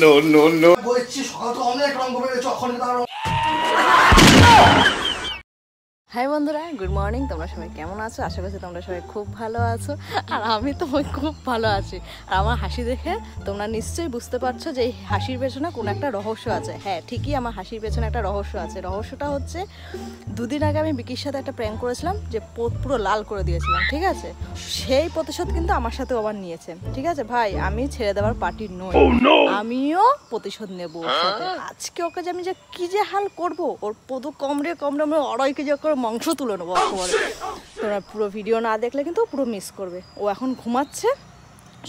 No, no, no. High বন্ধুরা, good morning. তোমরা সবাই কেমন আছো? আশা করছি তোমরা সবাই খুব ভালো আছো, আর আমি তো খুব ভালো আছি। আর আমার হাসি দেখে তোমরা নিশ্চয়ই বুঝতে পারছো যে এই হাসির পেছনে কোনো একটা রহস্য আছে। হ্যাঁ, ঠিকই, আমার হাসির পেছনে একটা রহস্য আছে। রহস্যটা হচ্ছে, দুদিন আগে আমি বিকির সাথে একটা প্র্যাঙ্ক করেছিলাম, যে পুরো লাল করে দিয়েছিলাম, ঠিক আছে? সেই প্রতিশোধ কিন্তু আমার সাথে আবার নিয়েছে, ঠিক আছে ভাই? আমি ছেড়ে দেওয়ার পার্টি নই, আমিও প্রতিশোধ নেব ওর সাথে। আজকে ওকে যে আমি যে কি যে হাল করবো, ওর পদু কমরে আমরা 2.5 কেজি করে মাংস তুলে নেবো একেবারে। তোমরা পুরো ভিডিও না দেখলে কিন্তু পুরো মিস করবে। ও এখন ঘুমাচ্ছে,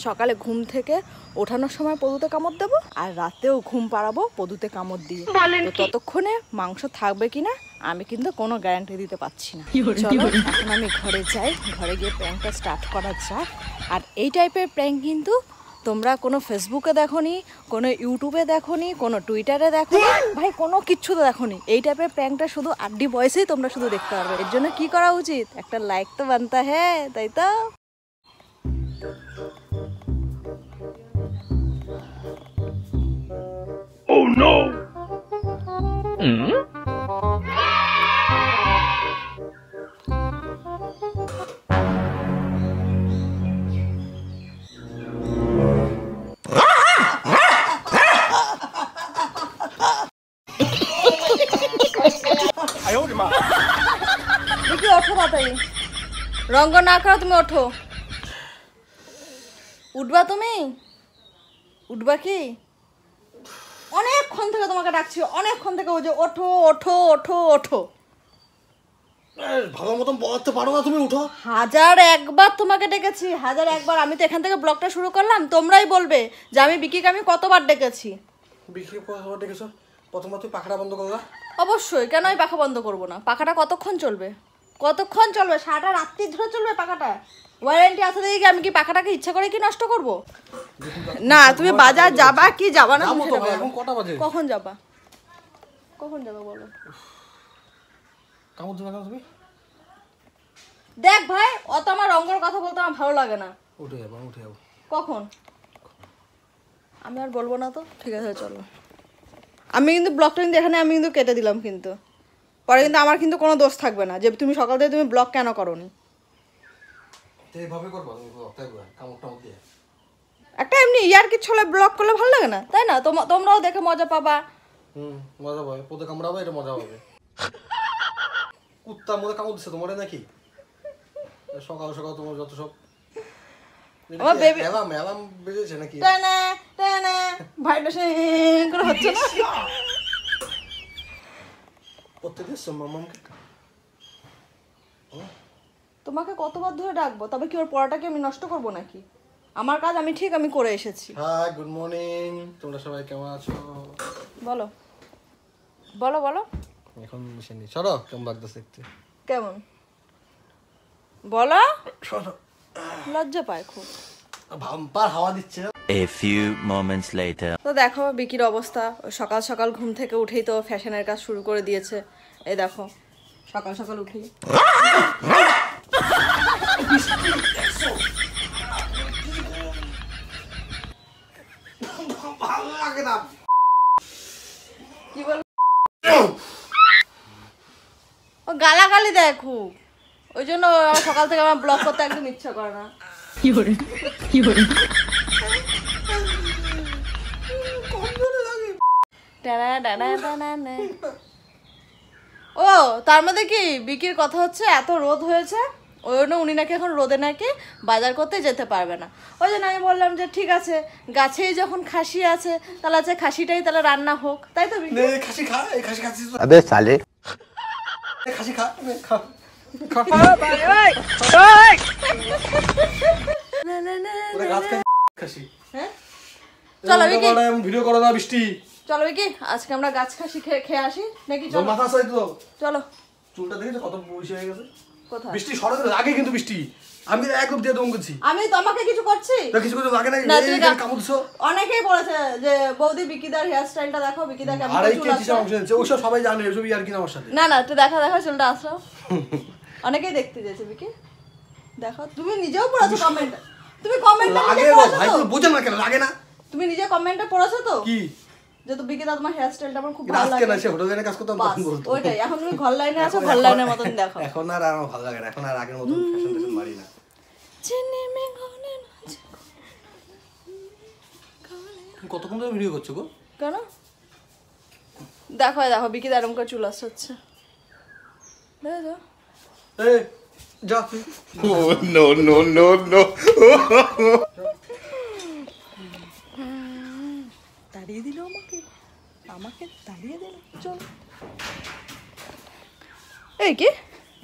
সকালে ঘুম থেকে ওঠানোর সময় পদুতে কামড় দেবো, আর রাতেও ঘুম পাড়াবো পদুতে কামড় দিয়ে। তো ততক্ষণে মাংস থাকবে কিনা আমি কিন্তু কোনো গ্যারান্টি দিতে পারছি না। চলো এখন আমি ঘরে যাই, ঘরে গিয়ে প্র্যাঙ্কটা স্টার্ট করা যাক। আর এই টাইপের প্র্যাঙ্ক কিন্তু তোমরা কোনো ফেসবুকে দেখোনি, কোনো ইউটিউবে দেখোনি, কোনো টুইটারে দেখোনি, ভাই কোনো কিচ্ছুতে দেখোনি। এই টাইপের প্র্যাঙ্কটা শুধু আড্ডি বয়সেই তোমরা শুধু দেখতে পারবে। এর জন্য কি করা উচিত? একটা লাইক তো বানতা হ্যাঁ, তাই তো? Oh no! দেখি, ওঠো তাড়াতাড়ি, রঙ্গ না করো, তুমি ওঠো। উঠবা? তুমি উঠবা কি? অনেকক্ষণ থেকে তোমাকে ডাকছি, অনেকক্ষণ থেকে। ওই যে ওঠো ওঠো ওঠো ওঠো, ভালো মতন বলতে পারো না তুমি? উঠো। 1001বার তোমাকে ডেকেছি, 1001বার। আমি তো এখান থেকে ব্লগটা শুরু করলাম, তোমরাই বলবে যে আমি বিকিকে আমি কতবার ডেকেছি। বিকি কতবার ডেকেছো? প্রথমবার তুই পাখাটা বন্ধ করলা। অবশ্যই, কেন আমি পাখা বন্ধ করবো না? পাখাটা কতক্ষণ চলবে? কতক্ষণ চলবে? সারাটা রাত্রি ধরে চলবে পাখাটা? ওয়ারেন্টি আছে দেখি, আমি কি পাখাটাকে ইচ্ছা করে কি নষ্ট করব? না, তুমি বাজার যাবা কি যাবা না? এখন কটা বাজে? কখন যাবা? কখন যাবা বলো? কামড় দিবা না তুমি? দেখ ভাই, অত আমার রঙের কথা বলতে আমার ভালো লাগে না। উঠে যাবো, উঠে যাবো। কখন? আমি আর বলবো না তো, ঠিক আছে চলো। আমি কিন্তু ব্লগটা কিন্তু এখানে আমি কিন্তু কেটে দিলাম, কিন্তু পরে কিন্তু আমার কিন্তু কোনো দোষ থাকবে না যে তুমি সকাল থেকে তুমি ব্লগ কেন করোনি। এইভাবে করবা তুমি? কামড়টা দিয়ে একটা এমনি ইয়ার কি ছলে ব্লগ করলে ভালো লাগে না, তাই না? তোমরাও দেখে মজা পাবা। মজা পাবে, পোতে কামড়াবে, এটা মজা পাবে। কুত্তার মধ্যে কামড় দিচ্ছে তোমার নাকি? সকাল সকাল তোমার যত সব আমার বেবি অ্যালার্ম বেজেছে নাকি? টানা টানা ভাইব্রেশন করে হচ্ছে না? করতে দিচ্ছো মামাকে? তোমাকে কতবার ধরে ডাকবো? তবে কি ওর পড়াটাকে আমি নষ্ট করবো নাকি? আমার কাজ আমি ঠিক আমি করে এসেছি। Hi, good morning. তোমরা সবাই কেমন আছো? বলো বলো বলো। এখন মিশনি সরো, কেমন লাগতেছে দেখতে? কেমন বলো? সরো। লজ্জা পায় খুব। ভাম্পার হাওয়া দিচ্ছে। A few moments later. তো দেখো বিকির অবস্থা, সকাল সকাল ঘুম থেকে উঠেই তো ফ্যাশনের কাজ শুরু করে দিয়েছে। এই দেখো, সকাল সকাল উঠেই ভালো লাগে না। কি বল, ও গালাগালি দেয় খুব, ওই জন্য সকাল থেকে আমার ব্লগ করতে একদম ইচ্ছা করে না। কি করে কি করে ও তার মধ্যে কি বিকির কথা হচ্ছে, এত রোদ হয়েছে ওই জন্য উনি নাকি এখন রোদে নাকি বাজার করতে যেতে পারবে না। ওই জন্য আমি বললাম যে ঠিক আছে, গাছেই যখন খাসি আছে তাহলে আছে খাসিটাই তাহলে রান্না হোক, তাই তো? খাসি খা, এই খাসি খাচ্ছিস? अबे साले খাসি খা, খা। খাসি। হ্যাঁ চলো বিকি, ভিডিও করো না বৃষ্টি। চলো বিকি, আজকে আমরা গাছ খাসি খেয়ে আসি নাকি? চলো মাথা চাই তো। চলো। চুলটা দেখেছো কত বয়স হয়ে গেছে? কোথায় বৃষ্টি সরাতে লাগে কিন্তু বৃষ্টি আমি একদম দিয়ে দম করছি আমি তোমাকে কিছু করছি তো কিছু কিছু লাগে না এই কামুদছো অনেকেই বলেছে যে বৌদি বিকিদার হেয়ার স্টাইলটা দেখো বিকিদা কেমন আর এই চুল কেজি আছে অংশ আছে ওসব সবাই জানে ওসব আর কি না আমার সাথে না না একটু দেখা চুলটা আসো অনেকেই দেখতে যাচ্ছে বিকি দেখো তুমি নিজেও পড়াছো কমেন্ট তুমি কমেন্টে লাগে নিজে গো পড়াছো ভাই তো? তুমি বোঝো না কেন লাগে না তুমি নিজে কমেন্টে পড়াছো তো কি যে তো বিকিদা তোমার হেয়ার স্টাইলটা আমার খুব ভালো আজকে লাগে না সে হোটেল লাইনে কাজ করতে বাস, তখন বলতো ওইটাই এখন তুমি ঘর লাইনে আছো ঘর লাইনের মতন দেখো এখন আর আমার ভালো লাগে না এখন আর আগের মতন ফ্যাশন ফ্যাশন মারি না তুমি কতক্ষণ ধরে ভিডিও করছো গো কেন দেখো দেখো বিকিদা এরকম করে চুল আসছে দেখো এই যা তুই Oh no no no no! তাড়িয়ে দিল আমাকে তাড়িয়ে দিল চল এই কি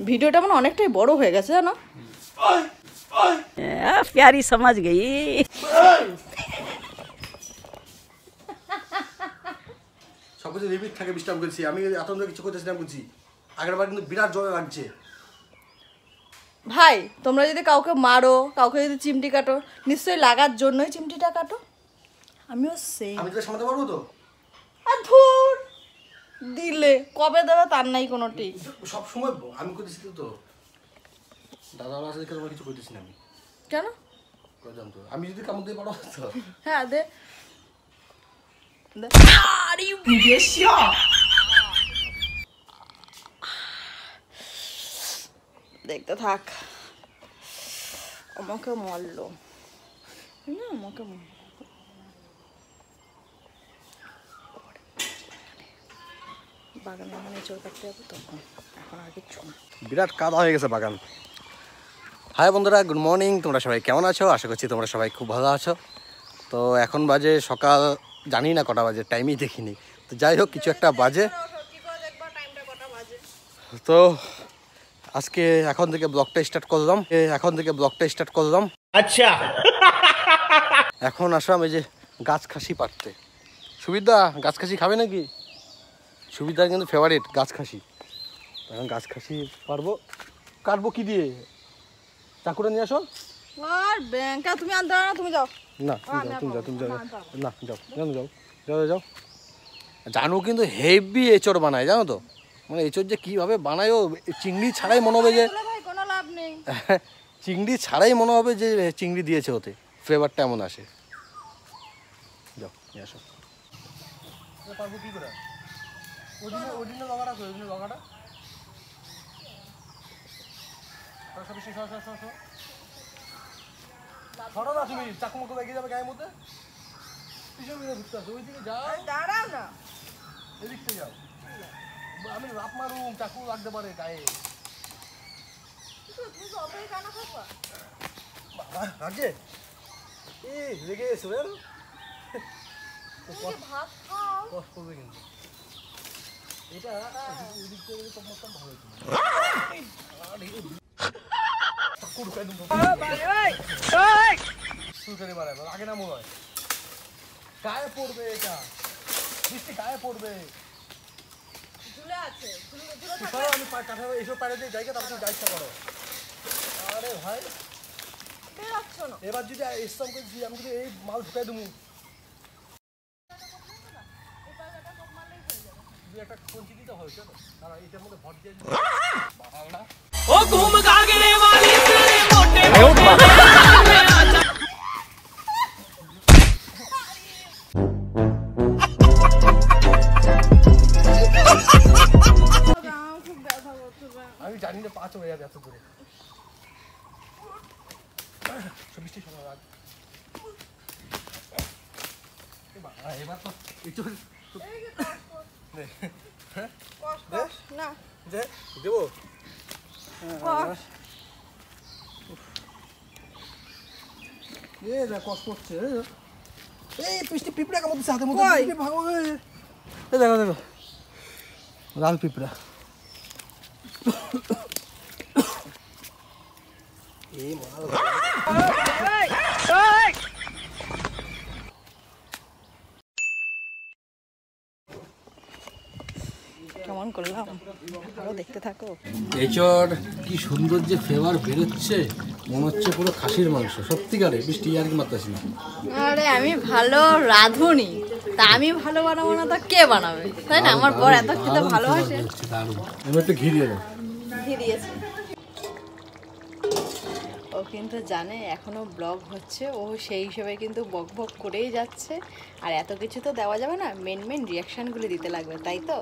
ভিডিওটা মানে অনেকটাই বড় হয়ে গেছে জানো प्यारी समझ गई সবকিছু রিপিট থাকে ডিস্টার্ব করছি আমি এত ধরে কিছু করতেছিলাম বলছি আগের বার কিন্তু বিরাট জয় লাগছে ভাই তোমরা যদি কাউকে মারো কাউকে যদি চিমটি কাটো নিশ্চয়ই লাগার জন্যই চিমটিটা কাটো আমিও সেম আমি তোকে সামলাতে পারবো তো আর ধুর দিলে কবে দেবে তার নাই কোনো ঠিক সব সময় আমি করতেছি তো দাদা আছে দেখে তোমার কিছু করতেছি না আমি কেন করতাম তো আমি যদি কামড় দিয়ে পারো তো হ্যাঁ দে দে। দেখতে থাক আমাকে মারলো না আমাকে বাগানে মানে চোর কাটতে যাবো তখন এখন আর কিচ্ছু না বিরাট কাদা হয়ে গেছে বাগান হাই বন্ধুরা গুড মর্নিং তোমরা সবাই কেমন আছো আশা করছি তোমরা সবাই খুব ভালো আছো তো এখন বাজে সকাল জানি না কটা বাজে টাইমই দেখিনি তো যাই হোক কিছু একটা বাজে তো আজকে এখন থেকে ব্লগটা স্টার্ট করলাম अच्छा এখন আসলাম এই যে গাছ খাসি পাড়তে সুবিধা গাছ খাসি খাবে নাকি সুবিধার কিন্তু ফেভারিট গাছ খাসি এখন গাছ খাসি পারবো কাটবো কি দিয়ে চাকুটা নিয়ে আসো আর ব্যাংকা তুমি আনতে পারো না তুমি যাও না তুমি যাও না যাও জানো কিন্তু হেভি এঁচড় বানায় জানো তো মানে এঁচড় যে কীভাবে বানায় ও চিংড়ি ছাড়াই মনে হবে যে ভাই কোনো লাভ নেই চিংড়ি ছাড়াই মনে হবে যে চিংড়ি দিয়েছে ওতে ফ্লেভারটা এমন আসে যাও নিয়ে আসো পারবো কি করে ওদিনে লগাটা আছে ওদিনে লগাটা সরো না তুমি চাকু মতো লেগে যাবে গায়ের মধ্যে পিছনে ঘুরতে আসো ওইদিকে যাও দাঁড়াও না এদিক থেকে যাও আমি লাফ মারুম চাকু লাগতে পারে গায়ে তুমি সবাই কানা খাবা বাবা রাজে এই লেগে গেছে বেল ভাত খাও কষ্ট করবে কিন্তু এটা এদিক থেকে তোমার ভালো হতো চাকু ঢুকাই দেবো সুতরে বাড়ায় আগে না মনে হয় গায়ে পড়বে এটা বৃষ্টি গায়ে পড়বে ঝুলে আছে সরো আমি কাঠা এইসব পাড়ে দিয়ে জায়গা তারপর যাইটা করো আরে ভাই বেরাচ্ছ না এবার যদি ইসলাম করে যদি আমি যদি এই মাল ঢুকাই দেবো দুই একটা কঞ্চি দিতে হয় চলো তারা এটার মধ্যে ভর দিয়ে ओ घूम गागने वाली तेरे मोटे मोटे আমি জানি না 5 হয়ে যাবে এত দূরে বৃষ্টি শোনা রাখ এবার তো একটু না দেবো কষ্ট করছে এই বৃষ্টি পিঁপড়া কেমন দিচ্ছে হাতের মধ্যে দেখো দেখো লাল পিঁপড়া এই মাল কেমন করলাম আরো দেখতে থাকো। এচর কি সুন্দর যে ফ্লেভার বেরোচ্ছে, মনে হচ্ছে পুরো খাসির মাংস সত্যিকারে। বৃষ্টি আর কি মাত্রাছি না। আরে আমি ভালো রাঁধুনি, তা আমি ভালো বানাবো না তা কে বানাবে, তাই না? আমার বর এত খেতে ভালোবাসে। দারুণ। এবার একটু ঘি দিয়ে দাও। ঘি দিয়েছি। ও কিন্তু জানে এখনো ব্লগ হচ্ছে, ও সেই হিসেবে কিন্তু বক বক করেই যাচ্ছে। আর এত কিছু তো দেওয়া যাবে না, মেন মেন রিয়াকশানগুলি দিতে লাগবে, তাই তো?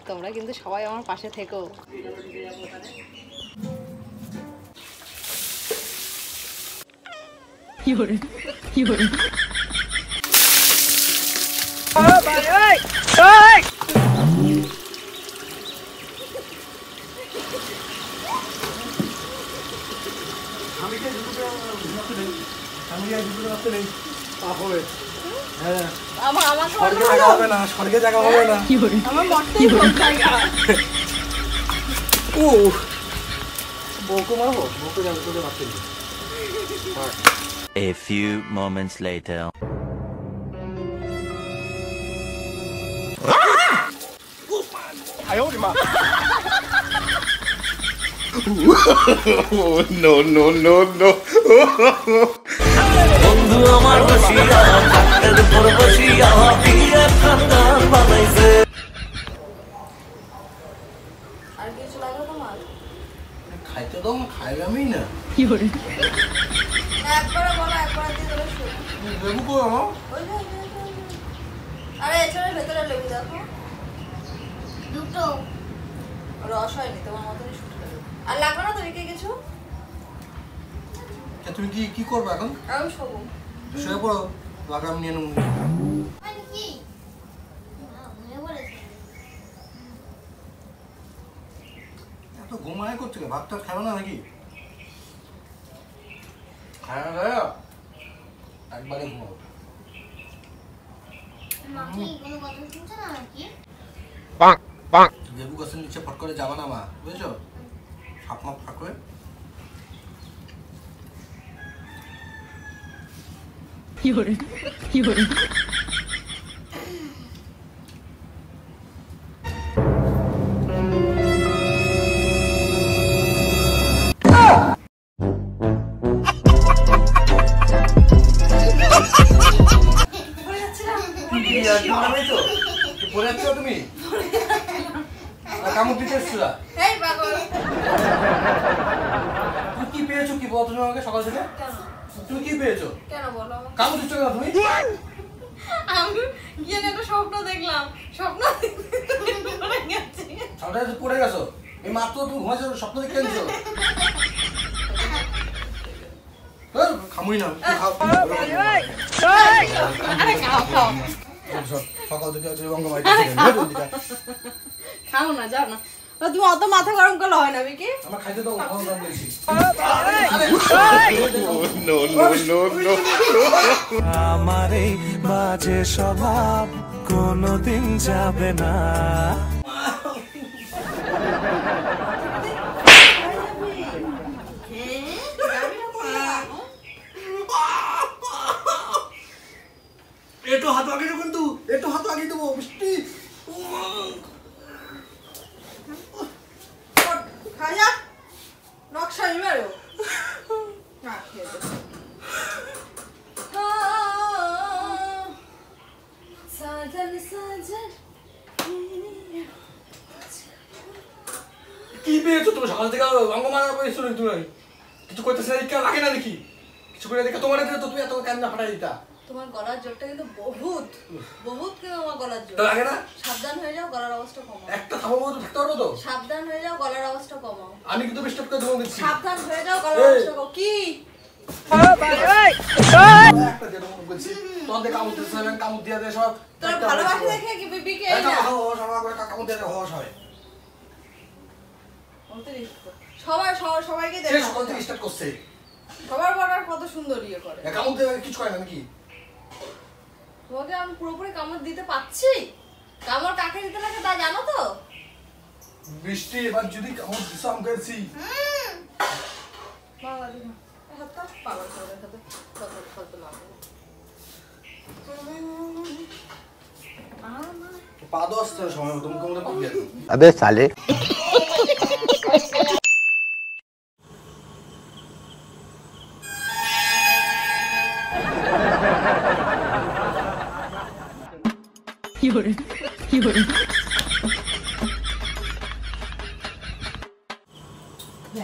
তোমরা কিন্তু সবাই আমার পাশে থেকো। কি করে কি করে স্বর্গে জায়গা হবে না। আমার মরতেই জায়গা। ও বউকে মারবো, বউকে যাবো তোদের মারতে। A few moments later. Oh, no, no, no, no. বন্ধু আমার বসিয়া কাঠের উপর বসিয়া বিয়ে খান্দার বানাইছে। আর কিছু লাগবে তোমার? খাইতে দাও, খাইবে আমি না। কি করে একবারে বলো, একবারে দিয়ে দিলে শুরু। লেবু কো আমার? আরে এছাড়া ভেতরে লেবু দেখো, দুটো রস হয়নি, তোমার মতনই শুটে লেবু। আর লাগবে না তো একে কিছু? তুমি কি কি করবে এখন? আমি শোবো। শুয়ে পড়ো, বাকি আমি নিয়ে নেবো। এত ঘুমায় করছে, ভাতটা খাবে না নাকি? খায় না খায় একবারে ঘুমাবো। লেবু গাছের নিচে ফট করে যাবা না মা, বুঝেছো? সাপ মাপ থাকবে। কি করে কি করে পড়ে যাচ্ছ তুমি? কামড় দিতে এসছো? তুমি কি পেয়েছো? কি বলো তুমি আমাকে সকাল থেকে? তুমি কি পেয়েছো? কেন বলো? কামড় দিচ্ছ কেন তুমি? আমি গিয়ে একটা স্বপ্ন দেখলাম, স্বপ্ন সামনে পড়ে গেছো, এই মাত্র তুমি ঘুমাইছো, স্বপ্ন দেখতে এনেছো। খামুই না, সকাল থেকে খাও না, যাও না, তুমি অত মাথা গরম করলে হয় না বিকি। আমার খাইতে দাও, বলছি। Oh, no, no, no, no. আমার এই বাজে স্বভাব কোনোদিন যাবে না। একটু হাত আগে দেবো, কিন্তু একটু হাত আগে দেবো। বৃষ্টি খায়া নকশা ইমারো না খেয়ে দে। সাজন সাজন কি পেয়েছো তুমি? সকাল থেকে অঙ্গ মারার পেয়েছো তুমি? কিছু করতেছে না, কেউ লাগে না দেখি। কিছু করে দেখে তোমার তো তুমি এত কান্না ফাটাই দিতা। তোমার গলার জোরটা কিন্তু বহুত বহুত কিন্তু আমার গলার জোর। লাগে না? সাবধান হয়ে যাও, গলার আওয়াজটা কমাও। একটা থামাবো তো থাকতে পারবো তো? সাবধান হয়ে যাও, গলার আওয়াজটা কমাও। আমি কিন্তু ডিস্টার্ব করে দেবো দিচ্ছি। সাবধান হয়ে যাও, গলার আওয়াজটা কমাও। কি একটা দিয়ে দেবো বলছি। তোর দেখে কামড় দিতে হবে, কামড় দিয়ে দেয় সব। তোর ভালোবাসা দেখে কি বিবিকে এই না কামড় দিয়ে দেয় হওয়া সবাই। সবাই সবাইকে সে দেখো, সকাল থেকে স্টার্ট করছে। সবার বড়ার কত সুন্দর ইয়ে করে। কামড় দিয়ে কিছু করে না নাকি? তোমাকে আমি পুরোপুরি কামড় দিতে পাচ্ছি? কামড় কাকে দিতে লাগে তা জানো তো? বৃষ্টি এবার যদি কামড় দিছো আমি গেছি। বাবা দিনা হাতটা পাগল করে দেখাতে কত কত লাগে। পা তো আসছে না সময় মতো, মুখে মধ্যে পাবি। अबे साले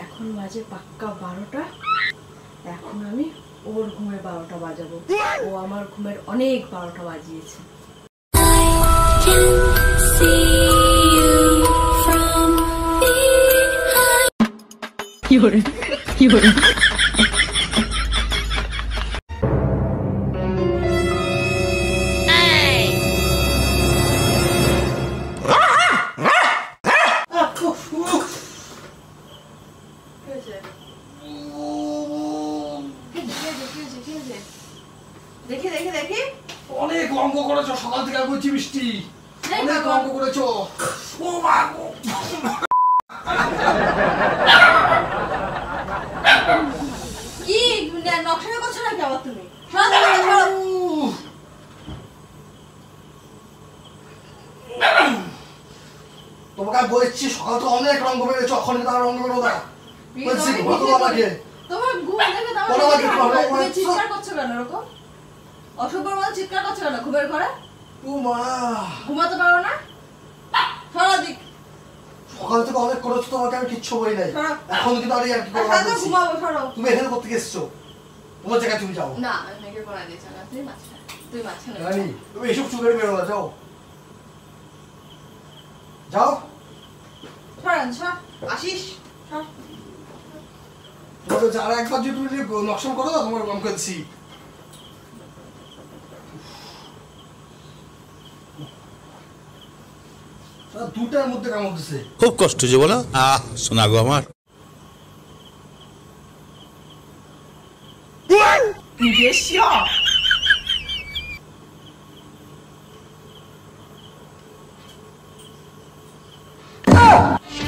এখন বাজে পাক্কা 12টা। এখন আমি ওর ঘুমের 12টা বাজাবো। ও আমার ঘুমের অনেক 12টা বাজিয়েছে। দেখি দেখি দেখি অনেক অঙ্ক করেছো সকাল থেকে, আর বলছি বৃষ্টি অনেক অঙ্ক করেছো। ও মা গো। কি নকশা করছো নাকি আবার তুমি? তোমাকে আর বলছি সকাল থেকে অনেক রঙ বেড়েছো, এখন কিন্তু আর রঙ বেরো না বলছি। ঘুমাতো আমাকে তোমার ঘুম দেখে তুমি চিৎকার করছো কেন এরকম? অসভ্যর মতো চিৎকার করছো কেন ঘুমের ঘরে? ও মা, ঘুমাতে পারো না? সরো দিক। সকাল থেকে অনেক করেছো, তোমাকে আমি কিচ্ছু বলি নাই। এখন কিন্তু আর কি করবো সারাদিন ঘুমাবো, সরো। তুমি এখানে করতে গেছো, তোমার জায়গায় তুমি যাও। না আমি মেয়েকে পড়া দিয়েছি না, তুই মাঝখানে, তুই মাঝখানে রানী তুমি এসব চুপের বেরো না, যাও যাও। সরেন সর, আসিস সর। তোমাকে আর একবার যদি তুমি নকশা করো না, তোমার গম করছি। দুটার মধ্যে কাম হতেছে। খুব কষ্ট যে বলো, শোনা গো আমার।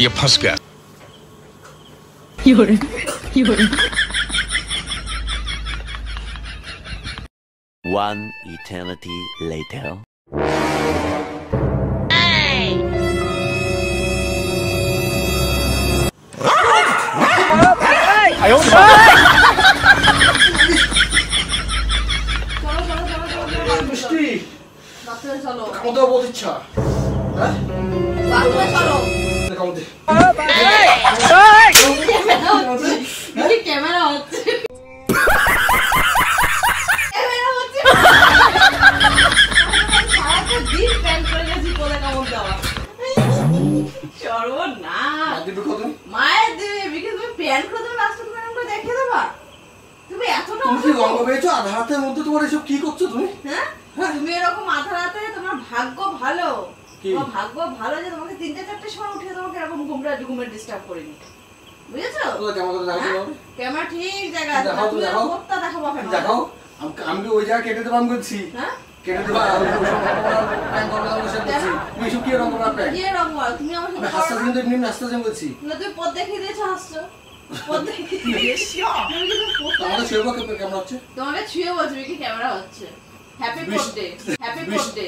ये फंस गया। One eternity later. বৃষ্টি বাথরুমে চলো, কামতে বলতে ইচ্ছা। হ্যাঁ বাথরুমে চলো। কামতে ক্যামেরা হচ্ছে, ক্যামেরা হচ্ছে। সারাটা দিন প্যান করে গেছি কোলে কামড় দেওয়া। সর্বনাশ। মায়ের দেবে বিকে, তুমি প্যান করে দেবে, লাস্ট প্যান করে দেখিয়ে দেবা। তুমি এতটা তুমি কি রঙ পেয়েছো আধা রাতের মধ্যে? তোমার এসব কি করছো তুমি? হ্যাঁ তুমি এরকম আধা রাতে, তোমার ভাগ্য ভালো, তোমার ভাগ্য ভালো যে তোমাকে 3-4টের সময় উঠে তোমাকে এরকম ঘুমের ডিস্টার্ব করিনি, বুঝেছো? ক্যামেরা ঠিক জায়গা আছে, তুমি কোথা দেখাবো কেন? দেখাও, আমি ওই জায়গা কেটে দেবো, আমি বলছি হ্যাঁ কেটে দেবো। তুমি এসব কি রঙ করার প্যান্ট? কি রকম তুমি আমার সাথে হাসতে কিন্তু এমনি হাসতে বলছি না, তুমি পথ দেখিয়ে দিয়েছো, হাসছো। পথ দেখিয়ে দিয়েছো, আমাদের শুয়ে বকে কেমন হচ্ছে? তোমাকে ছুঁয়ে বলছি কি ক্যামেরা হচ্ছে। Happy birthday, happy birthday.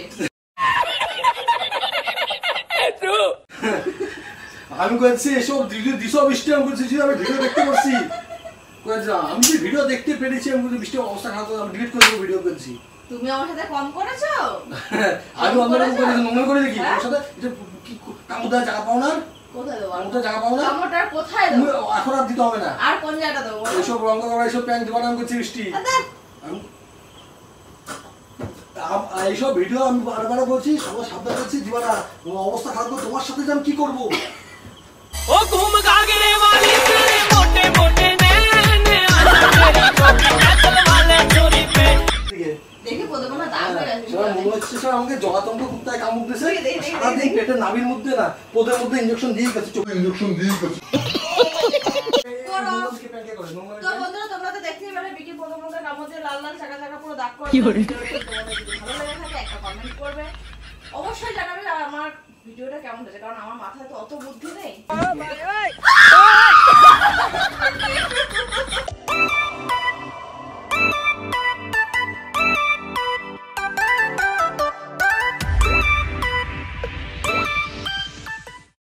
আমি বলছি এসব দিশো বৃষ্টি, আমি বলছি আমি ভিডিও দেখতে পাচ্ছি। আমি যে ভিডিও দেখতে পেরেছি, আমি বলছি বৃষ্টির অবস্থা খারাপ, আমি ডিলিট করে দেবো ভিডিও করছি। তুমি আমার সাথে কম করেছো? আমি অন্যরকম করেছি, নোংরা করে দেখি আমার সাথে। কামুদার জায়গা পাও না, কোথায় দেবো? কামুদার জায়গা পাও না, কামড়টা কোথায় দেবো? এখন আর দিতে হবে না। আর কোন জায়গা দেবো? এইসব রঙ করা, এইসব প্যান্ট দেওয়া নাম করছি বৃষ্টি। এইসব ভিডিও আমি বারবার বলছি, সবাই সাবধান করছি, দিবা না। অবস্থা খারাপ করে তোমার সাথে যে আমি কি করবো? ओ घूम गागरे वाली तेरे मोटे मोटे नैन आज मेरी टोपी नचल वाले चोरी पे দেখে পদে মনে দাগ হয়ে গেছে। মনে হচ্ছে স্যার আমাকে জলাতঙ্ক কুত্তায় কামড় দিয়েছে। সারাদিন পেটের নাভির মধ্যে না, পোদের মধ্যে ইঞ্জেকশন দিয়ে গেছে, চোখে ইঞ্জেকশন দিয়ে গেছে। তো বন্ধুরা তোমরা তো দেখতেই পেলে বিকি পদের মধ্যে কামড় দিয়ে লাল লাল চাকা চাকা পুরো দাগ করে। ভালো লেগে থাকে একটা কমেন্ট করবে, অবশ্যই জানাবে আমার ভিডিওটা কেমন হয়েছে, কারণ আমার মাথায় তো অত বুদ্ধি নেই।